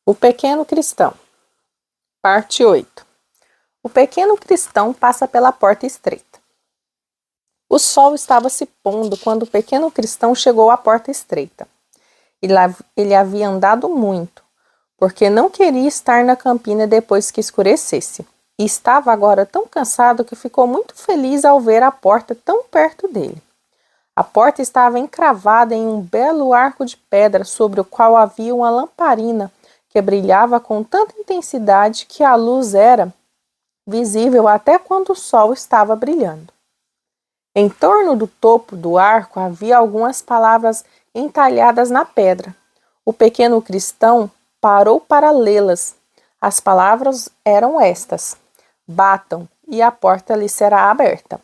O pequeno cristão. Parte 8. O pequeno cristão passa pela porta estreita. O sol estava se pondo quando o pequeno cristão chegou à porta estreita. Ele havia andado muito, porque não queria estar na campina depois que escurecesse, e estava agora tão cansado que ficou muito feliz ao ver a porta tão perto dele. A porta estava encravada em um belo arco de pedra sobre o qual havia uma lamparina que brilhava com tanta intensidade que a luz era visível até quando o sol estava brilhando. Em torno do topo do arco havia algumas palavras entalhadas na pedra. O pequeno cristão parou para lê-las. As palavras eram estas: batam e a porta lhe será aberta.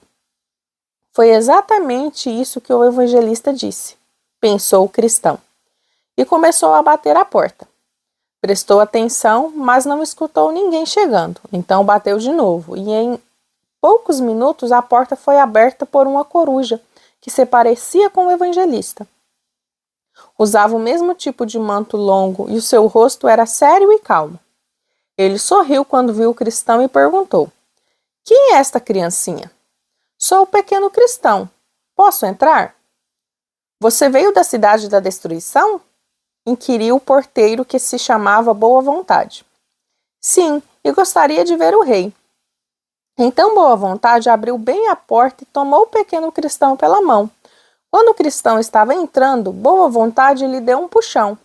Foi exatamente isso que o evangelista disse, pensou o cristão, e começou a bater à porta. Prestou atenção, mas não escutou ninguém chegando, então bateu de novo, e em poucos minutos a porta foi aberta por uma coruja, que se parecia com o evangelista. Usava o mesmo tipo de manto longo e o seu rosto era sério e calmo. Ele sorriu quando viu o cristão e perguntou: "Quem é esta criancinha?" "Sou o pequeno cristão. Posso entrar?" "Você veio da cidade da destruição?" inquiriu o porteiro, que se chamava Boa Vontade. "Sim, e gostaria de ver o rei." Então Boa Vontade abriu bem a porta e tomou o pequeno cristão pela mão. Quando o cristão estava entrando, Boa Vontade lhe deu um puxão.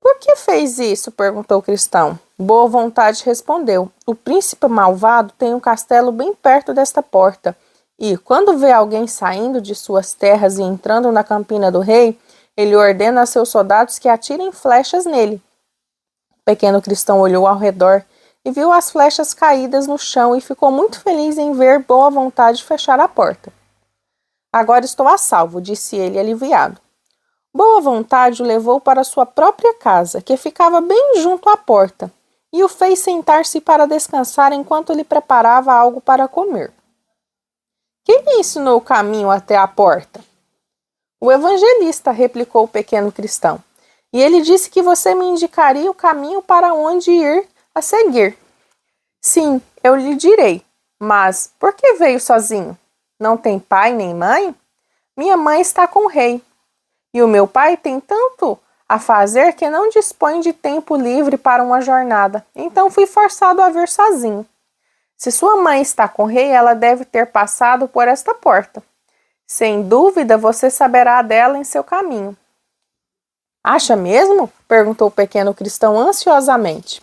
"Por que fez isso?" perguntou o cristão. Boa Vontade respondeu: "O príncipe malvado tem um castelo bem perto desta porta, e, quando vê alguém saindo de suas terras e entrando na campina do rei, ele ordena a seus soldados que atirem flechas nele." O pequeno cristão olhou ao redor e viu as flechas caídas no chão e ficou muito feliz em ver Boa Vontade fechar a porta. "Agora estou a salvo", disse ele aliviado. Boa Vontade o levou para sua própria casa, que ficava bem junto à porta, e o fez sentar-se para descansar enquanto lhe preparava algo para comer. "Quem lhe ensinou o caminho até a porta?" "O evangelista", replicou o pequeno cristão, "e ele disse que você me indicaria o caminho para onde ir a seguir." "Sim, eu lhe direi, mas por que veio sozinho? Não tem pai nem mãe?" "Minha mãe está com o rei, e o meu pai tem tanto a fazer que não dispõe de tempo livre para uma jornada, então fui forçado a vir sozinho. Se sua mãe está com o rei, ela deve ter passado por esta porta. Sem dúvida, você saberá dela em seu caminho." "Acha mesmo?" perguntou o pequeno cristão ansiosamente,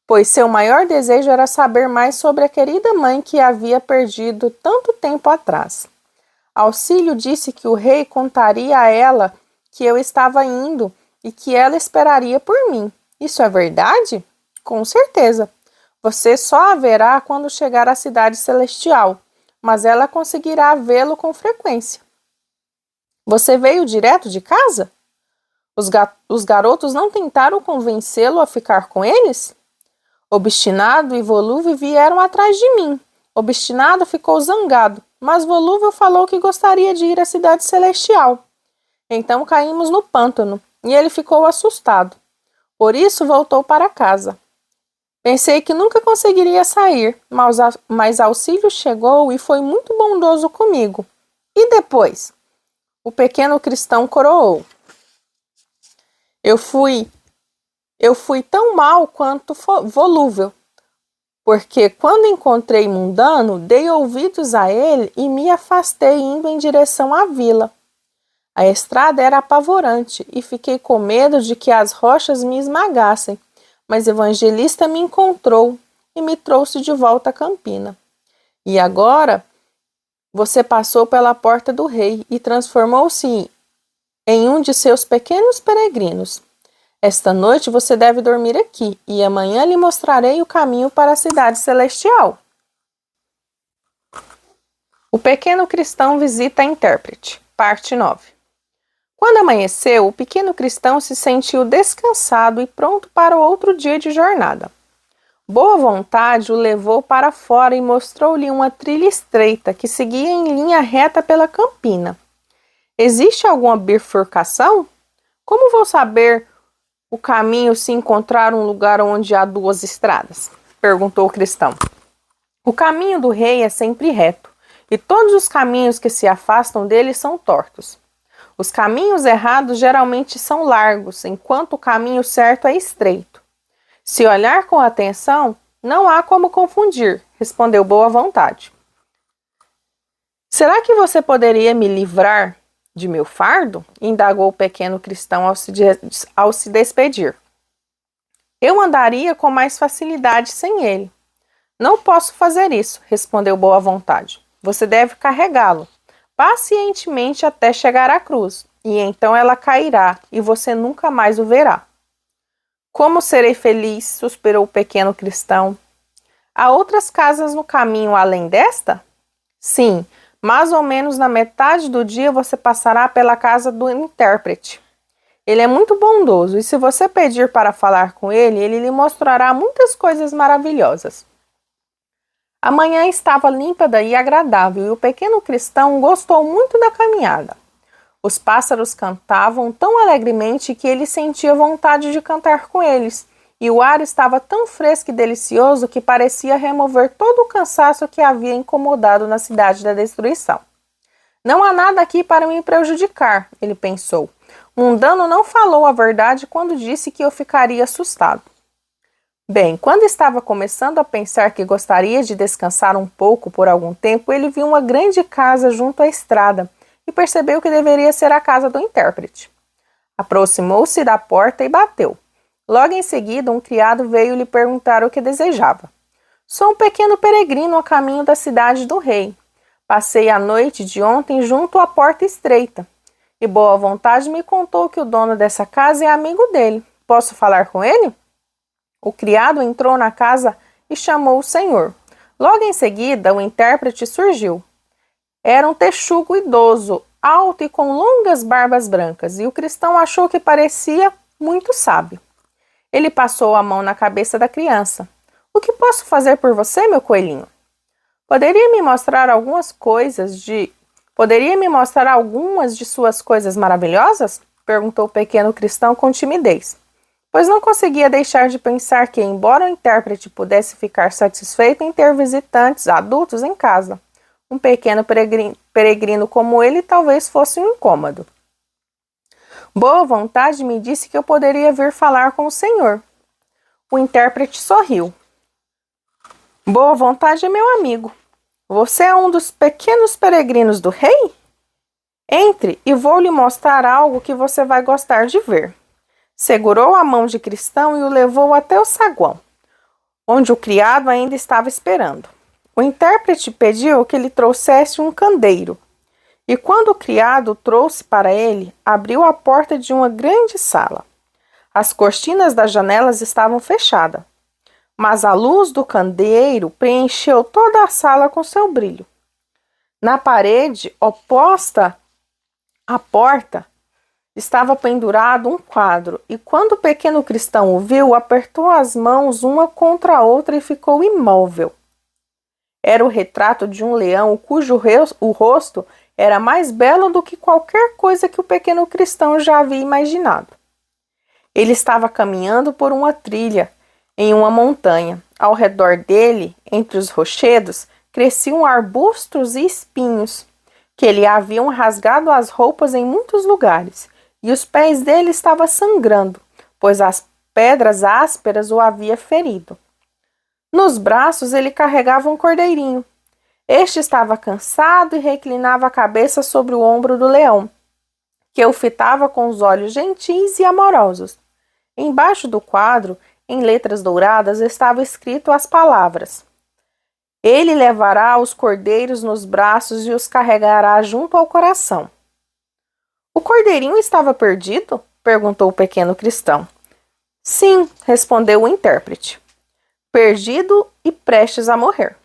pois seu maior desejo era saber mais sobre a querida mãe que havia perdido tanto tempo atrás. Auxílio disse que o rei contaria a ela que eu estava indo e que ela esperaria por mim. Isso é verdade? Com certeza. Você só a verá quando chegar à cidade celestial, mas ela conseguirá vê-lo com frequência. Você veio direto de casa? Os garotos não tentaram convencê-lo a ficar com eles? Obstinado e Volúvel vieram atrás de mim. Obstinado ficou zangado, mas Volúvel falou que gostaria de ir à cidade celestial. Então caímos no pântano, e ele ficou assustado. Por isso voltou para casa. Pensei que nunca conseguiria sair, mas Auxílio chegou e foi muito bondoso comigo. E depois? O pequeno cristão coroou. Eu fui tão mal quanto Volúvel, porque quando encontrei Mundano, dei ouvidos a ele e me afastei indo em direção à vila. A estrada era apavorante e fiquei com medo de que as rochas me esmagassem, mas o evangelista me encontrou e me trouxe de volta à campina. E agora você passou pela porta do rei e transformou-se em um de seus pequenos peregrinos. Esta noite você deve dormir aqui e amanhã lhe mostrarei o caminho para a cidade celestial." O pequeno cristão visita a intérprete. Parte 9. Quando amanheceu, o pequeno cristão se sentiu descansado e pronto para o outro dia de jornada. Boa Vontade o levou para fora e mostrou-lhe uma trilha estreita que seguia em linha reta pela campina. "Existe alguma bifurcação? Como vou saber o caminho se encontrar um lugar onde há duas estradas? Perguntou o cristão. O caminho do rei é sempre reto, e todos os caminhos que se afastam dele são tortos. Os caminhos errados geralmente são largos, enquanto o caminho certo é estreito. Se olhar com atenção, não há como confundir, respondeu Boa Vontade. Será que você poderia me livrar de meu fardo? Indagou o pequeno cristão ao se despedir. Eu andaria com mais facilidade sem ele. Não posso fazer isso, respondeu Boa Vontade. Você deve carregá-lo pacientemente até chegar à cruz, e então ela cairá e você nunca mais o verá. Como serei feliz, suspirou o pequeno cristão. Há outras casas no caminho além desta? Sim, mais ou menos na metade do dia você passará pela casa do intérprete. Ele é muito bondoso e se você pedir para falar com ele, ele lhe mostrará muitas coisas maravilhosas. A manhã estava límpida e agradável e o pequeno cristão gostou muito da caminhada. Os pássaros cantavam tão alegremente que ele sentia vontade de cantar com eles, e o ar estava tão fresco e delicioso que parecia remover todo o cansaço que havia incomodado na cidade da destruição. Não há nada aqui para me prejudicar, ele pensou. Mundano não falou a verdade quando disse que eu ficaria assustado. Bem, quando estava começando a pensar que gostaria de descansar um pouco por algum tempo, ele viu uma grande casa junto à estrada e percebeu que deveria ser a casa do intérprete. Aproximou-se da porta e bateu. Logo em seguida, um criado veio lhe perguntar o que desejava. Sou um pequeno peregrino a caminho da cidade do rei. Passei a noite de ontem junto à porta estreita, e Boa Vontade me contou que o dono dessa casa é amigo dele. Posso falar com ele? O criado entrou na casa e chamou o senhor. Logo em seguida, o intérprete surgiu. Era um texugo idoso, alto e com longas barbas brancas, e o cristão achou que parecia muito sábio. Ele passou a mão na cabeça da criança. O que posso fazer por você, meu coelhinho? Poderia me mostrar algumas de suas coisas maravilhosas? Perguntou o pequeno cristão com timidez, pois não conseguia deixar de pensar que, embora o intérprete pudesse ficar satisfeito em ter visitantes adultos em casa, um pequeno peregrino como ele talvez fosse um incômodo. Boa Vontade me disse que eu poderia vir falar com o senhor. O intérprete sorriu. Boa Vontade é meu amigo. Você é um dos pequenos peregrinos do rei? Entre e vou lhe mostrar algo que você vai gostar de ver. Segurou a mão de cristão e o levou até o saguão, onde o criado ainda estava esperando. O intérprete pediu que lhe trouxesse um candeeiro, e quando o criado o trouxe para ele, abriu a porta de uma grande sala. As cortinas das janelas estavam fechadas, mas a luz do candeeiro preencheu toda a sala com seu brilho. Na parede oposta à porta estava pendurado um quadro, e quando o pequeno cristão o viu, apertou as mãos uma contra a outra e ficou imóvel. Era o retrato de um leão cujo o rosto era mais belo do que qualquer coisa que o pequeno cristão já havia imaginado. Ele estava caminhando por uma trilha em uma montanha. Ao redor dele, entre os rochedos, cresciam arbustos e espinhos, que lhe haviam rasgado as roupas em muitos lugares, e os pés dele estavam sangrando, pois as pedras ásperas o haviam ferido. Nos braços ele carregava um cordeirinho. Este estava cansado e reclinava a cabeça sobre o ombro do leão, que o fitava com os olhos gentis e amorosos. Embaixo do quadro, em letras douradas, estava escrito as palavras: Ele levará os cordeiros nos braços e os carregará junto ao coração. O cordeirinho estava perdido? Perguntou o pequeno cristão. Sim, respondeu o intérprete. Perdido e prestes a morrer.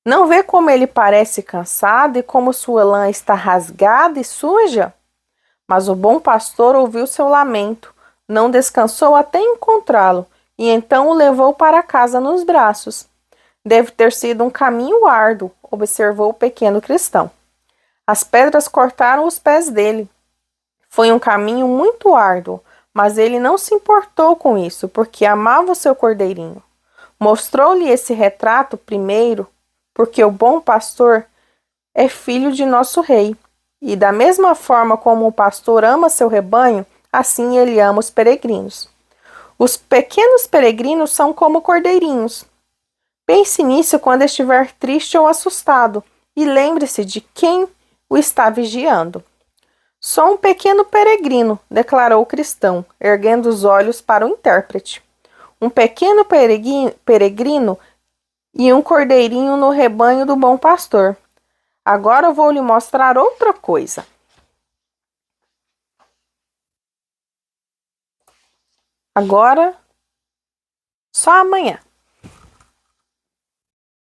Não vê como ele parece cansado e como sua lã está rasgada e suja? Mas o bom pastor ouviu seu lamento, não descansou até encontrá-lo e então o levou para casa nos braços. Deve ter sido um caminho árduo, observou o pequeno cristão. As pedras cortaram os pés dele. Foi um caminho muito árduo, Mas ele não se importou com isso, porque amava o seu cordeirinho. Mostrou-lhe esse retrato primeiro, porque o bom pastor é filho de nosso rei. E da mesma forma como o pastor ama seu rebanho, assim ele ama os peregrinos. Os pequenos peregrinos são como cordeirinhos. Pense nisso quando estiver triste ou assustado, e lembre-se de quem o está vigiando. Sou um pequeno peregrino, declarou o cristão, erguendo os olhos para o intérprete. Um pequeno peregrino e um cordeirinho no rebanho do bom pastor. Agora vou lhe mostrar outra coisa. Agora, só amanhã.